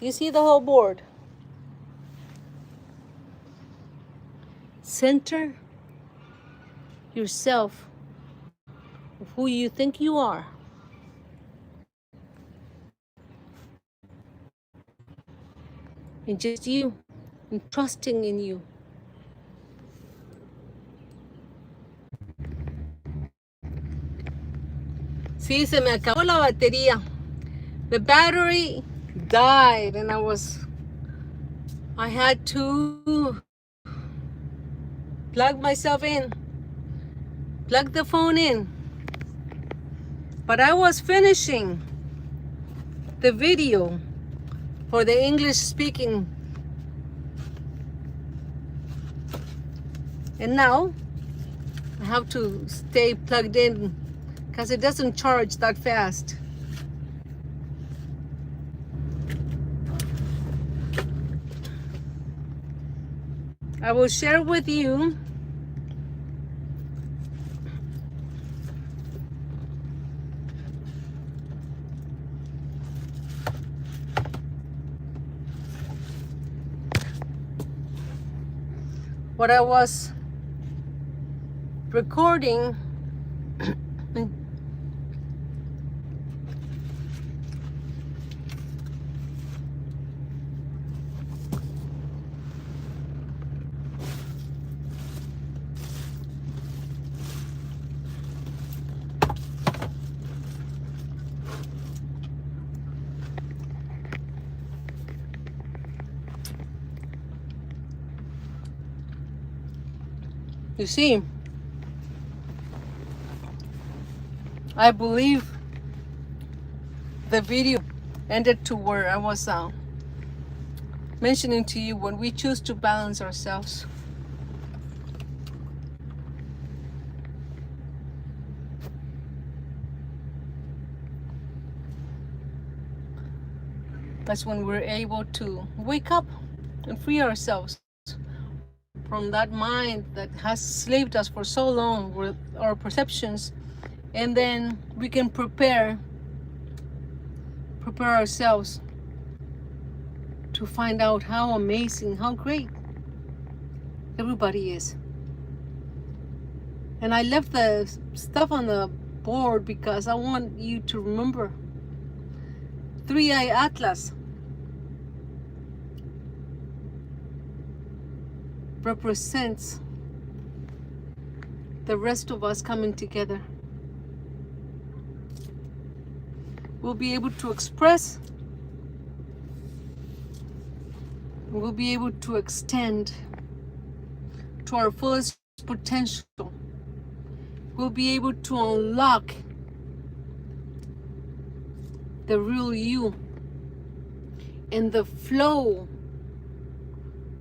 You see the whole board. Center yourself of who you think you are. And just you, and trusting in you. Sí, se me acabó la batería. The battery died and I had to plug myself in, plug the phone in. But I was finishing the video for the English speaking. And now I have to stay plugged in because it doesn't charge that fast. I will share with you what I was recording. You see, I believe the video ended to where I was mentioning to you when we choose to balance ourselves. That's when we're able to wake up and free ourselves from that mind that has slaved us for so long with our perceptions, and then we can prepare ourselves to find out how amazing, how great everybody is. And I left the stuff on the board because I want you to remember 3i Atlas represents the rest of us coming together. We'll be able to express, we'll be able to extend to our fullest potential. We'll be able to unlock the real you and the flow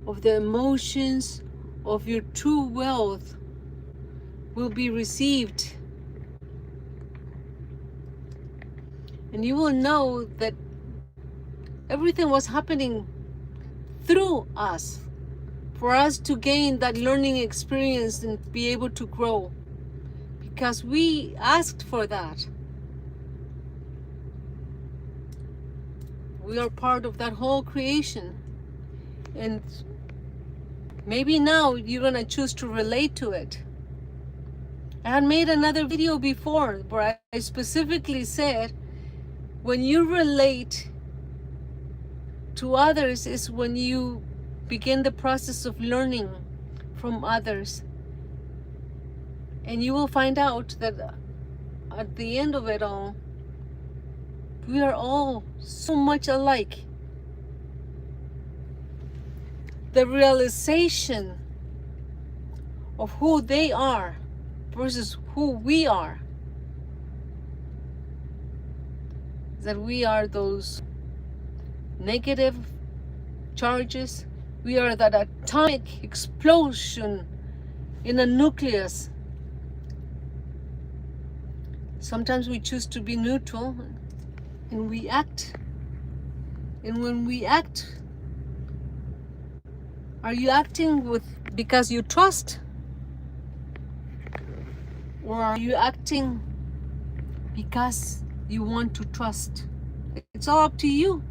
of the emotions of your true wealth will be received. And you will know that everything was happening through us, for us to gain that learning experience and be able to grow, because we asked for that. We are part of that whole creation. And maybe now you're gonna choose to relate to it. I had made another video before where I specifically said, when you relate to others is when you begin the process of learning from others. And you will find out that at the end of it all, we are all so much alike. The realization of who they are versus who we are, that we are those negative charges, we are that atomic explosion in a nucleus. Sometimes we choose to be neutral and we act. And when we act, are you acting because you trust? Or are you acting because you want to trust? It's all up to you.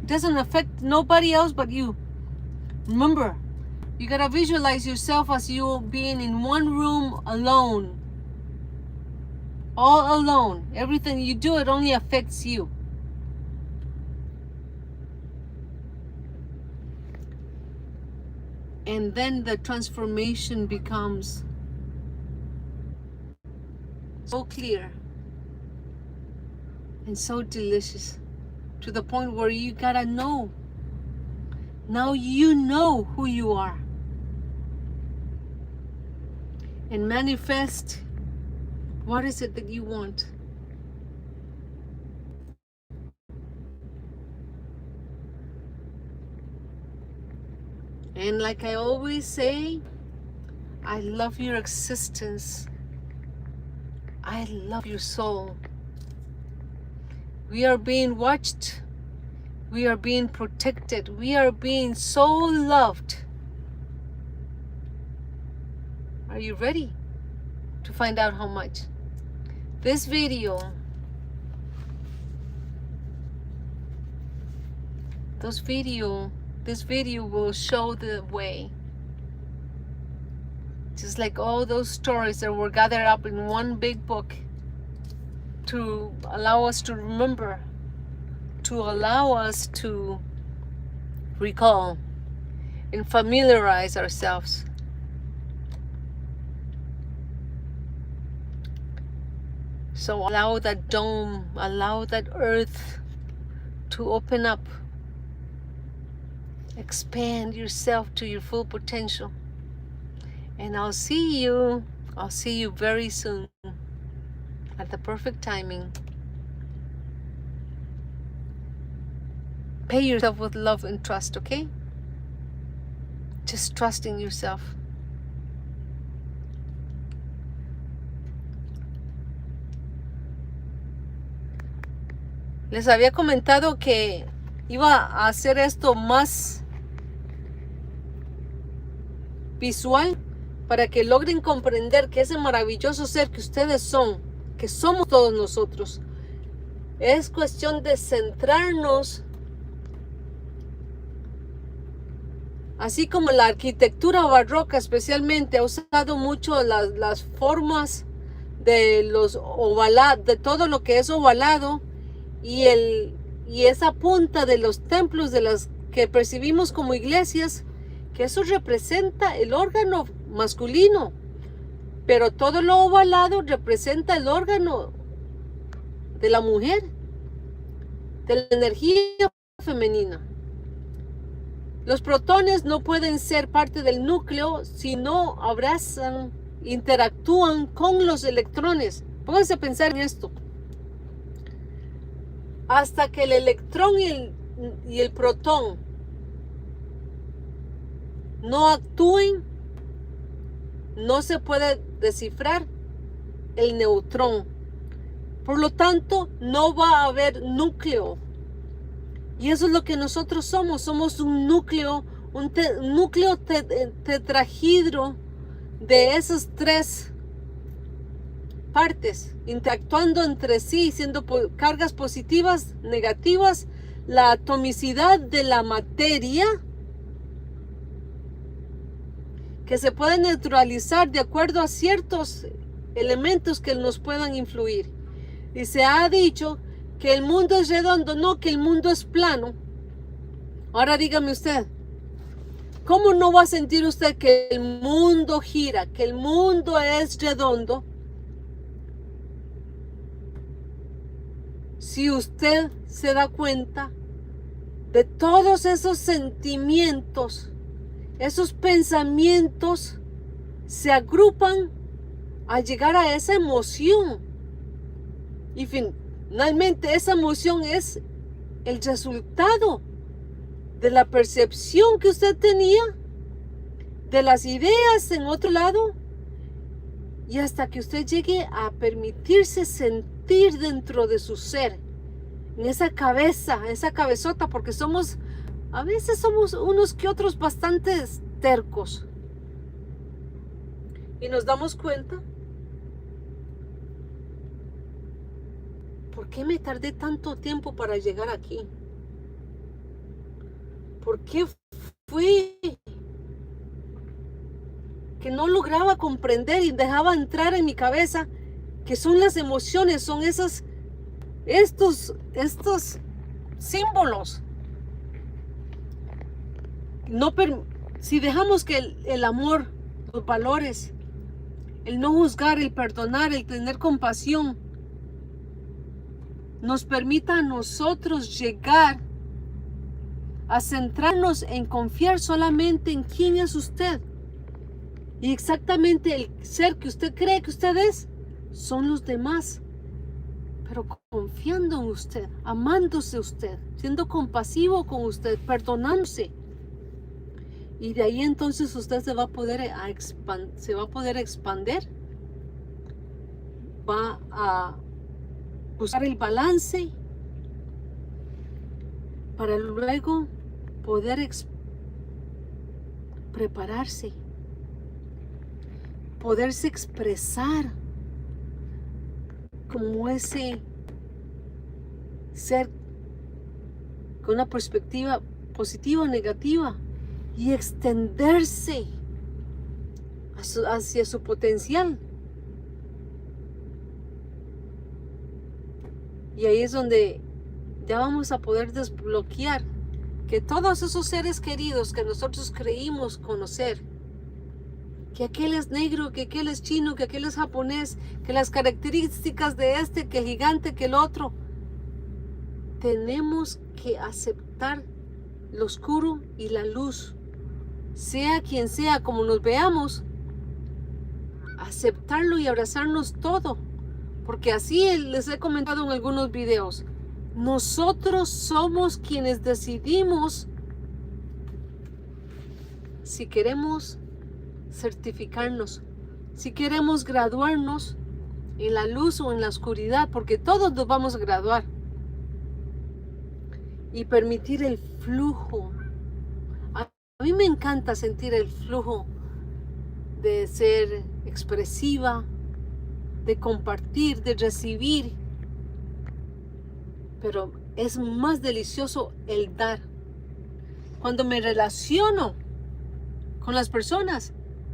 It doesn't affect nobody else but you. Remember, you gotta visualize yourself as you being in one room alone. All alone. Everything you do, it only affects you. And then the transformation becomes so clear. and so delicious, to the point where you gotta know. Now you know who you are. And manifest what is it that you want. And like I always say, I love your existence. I love your soul. We are being watched. We are being protected. We are being so loved. Are you ready to find out how much? This video will show the way. Just like all those stories that were gathered up in one big book to allow us to remember, to allow us to recall and familiarize ourselves. So allow that dome, allow that earth to open up. Expand yourself to your full potential. And I'll see you very soon at the perfect timing. Pay yourself with love and trust, okay? Just trust in yourself. Les había comentado que iba a hacer esto más visual para que logren comprender que ese maravilloso ser que ustedes son, que somos todos nosotros, es cuestión de centrarnos, así como la arquitectura barroca especialmente ha usado mucho las formas de los ovalados, de todo lo que es ovalado, y esa punta de los templos de las que percibimos como iglesias, que eso representa el órgano masculino, pero todo lo ovalado representa el órgano de la mujer, de la energía femenina. Los protones no pueden ser parte del núcleo si no abrazan, interactúan con los electrones. Pónganse a pensar en esto. Hasta que el electrón y el protón no actúen, no se puede descifrar el neutrón. Por lo tanto, no va a haber núcleo. Y eso es lo que nosotros somos. Somos un núcleo, tetrahidro de esas tres partes, interactuando entre sí, siendo cargas positivas, negativas. La atomicidad de la materia, que se puede neutralizar de acuerdo a ciertos elementos que nos puedan influir. Y se ha dicho que el mundo es redondo, no que el mundo es plano. Ahora dígame usted, ¿cómo no va a sentir usted que el mundo gira, que el mundo es redondo, si usted se da cuenta de todos esos sentimientos, esos pensamientos se agrupan a llegar a esa emoción? Y finalmente esa emoción es el resultado de la percepción que usted tenía, de las ideas en otro lado, y hasta que usted llegue a permitirse sentir dentro de su ser, en esa cabeza, esa cabezota, porque a veces somos unos que otros bastante tercos, y nos damos cuenta, ¿por qué me tardé tanto tiempo para llegar aquí? ¿Por qué fui que no lograba comprender y dejaba entrar en mi cabeza que son las emociones, son estos símbolos? Si dejamos que el amor, los valores, el no juzgar, el perdonar, el tener compasión, nos permita a nosotros llegar a centrarnos en confiar solamente en quién es usted. Y exactamente el ser que usted cree que usted es, son los demás. Pero confiando en usted, amándose usted, siendo compasivo con usted, perdonándose. Y de ahí entonces usted se va a poder expandir, va a buscar el balance para luego poder prepararse, poderse expresar como ese ser con una perspectiva positiva o negativa y extenderse hacia su potencial. Y ahí es donde ya vamos a poder desbloquear que todos esos seres queridos que nosotros creímos conocer, que aquel es negro, que aquel es chino, que aquel es japonés, que las características de este, que el gigante, que el otro, tenemos que aceptar lo oscuro y la luz, sea quien sea, como nos veamos, aceptarlo y abrazarnos todo, porque así les he comentado en algunos videos, nosotros somos quienes decidimos si queremos certificarnos, si queremos graduarnos en la luz o en la oscuridad, porque todos nos vamos a graduar, y permitir el flujo. A mí me encanta sentir el flujo de ser expresiva, de compartir, de recibir, pero es más delicioso el dar. Cuando me relaciono con las personas,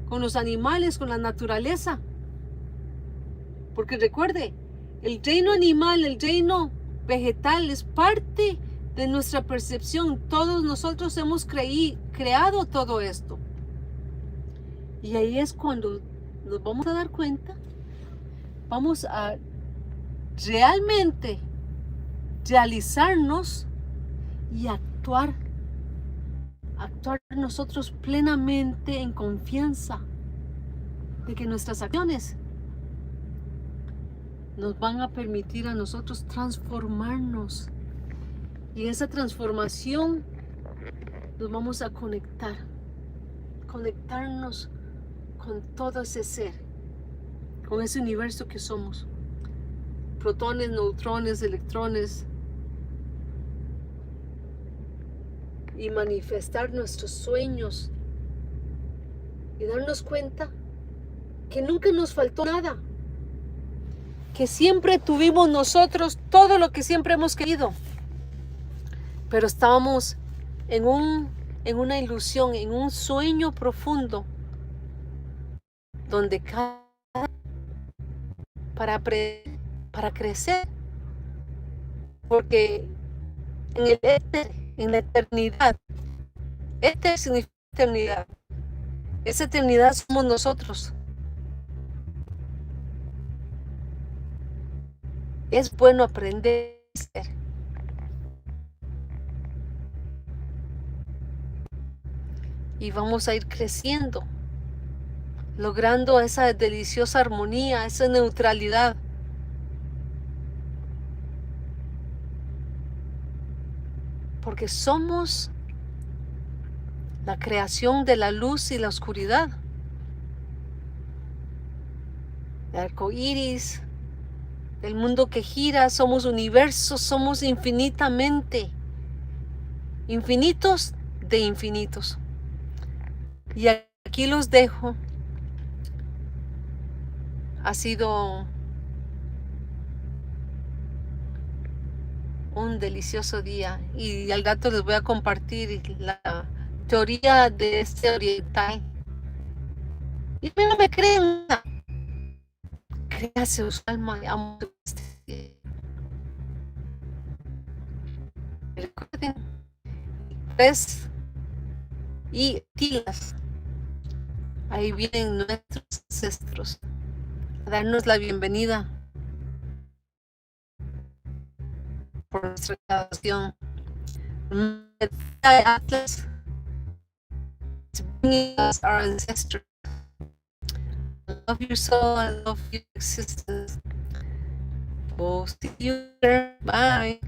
con los animales, con la naturaleza, porque recuerde, el reino animal, el reino vegetal es parte de nuestra percepción. Todos nosotros hemos creado todo esto. Y ahí es cuando nos vamos a dar cuenta, vamos a realmente realizarnos y actuar nosotros plenamente en confianza de que nuestras acciones nos van a permitir a nosotros transformarnos, y esa transformación nos vamos a conectarnos con todo ese ser, con ese universo que somos, protones, neutrones, electrones, y manifestar nuestros sueños y darnos cuenta que nunca nos faltó nada, que siempre tuvimos nosotros todo lo que siempre hemos querido, pero estábamos en una ilusión, en un sueño profundo, donde para crecer, porque en el éter, en la eternidad, éter significa eternidad, esa eternidad somos nosotros. Es bueno aprender a ser. Y vamos a ir creciendo, logrando esa deliciosa armonía, esa neutralidad. Porque somos la creación de la luz y la oscuridad. El arco iris, el mundo que gira, somos universos, somos infinitamente, infinitos de infinitos. Y aquí los dejo. Ha sido un delicioso día, y al rato les voy a compartir la teoría de este oriental. Y no me creen, créase su alma, recuerden, tres y tilas, ahí vienen nuestros ancestros a darnos la bienvenida por nuestra grabación. Atlas is bringing us our ancestors. I love your soul. I love your existence. We'll see you later. Bye.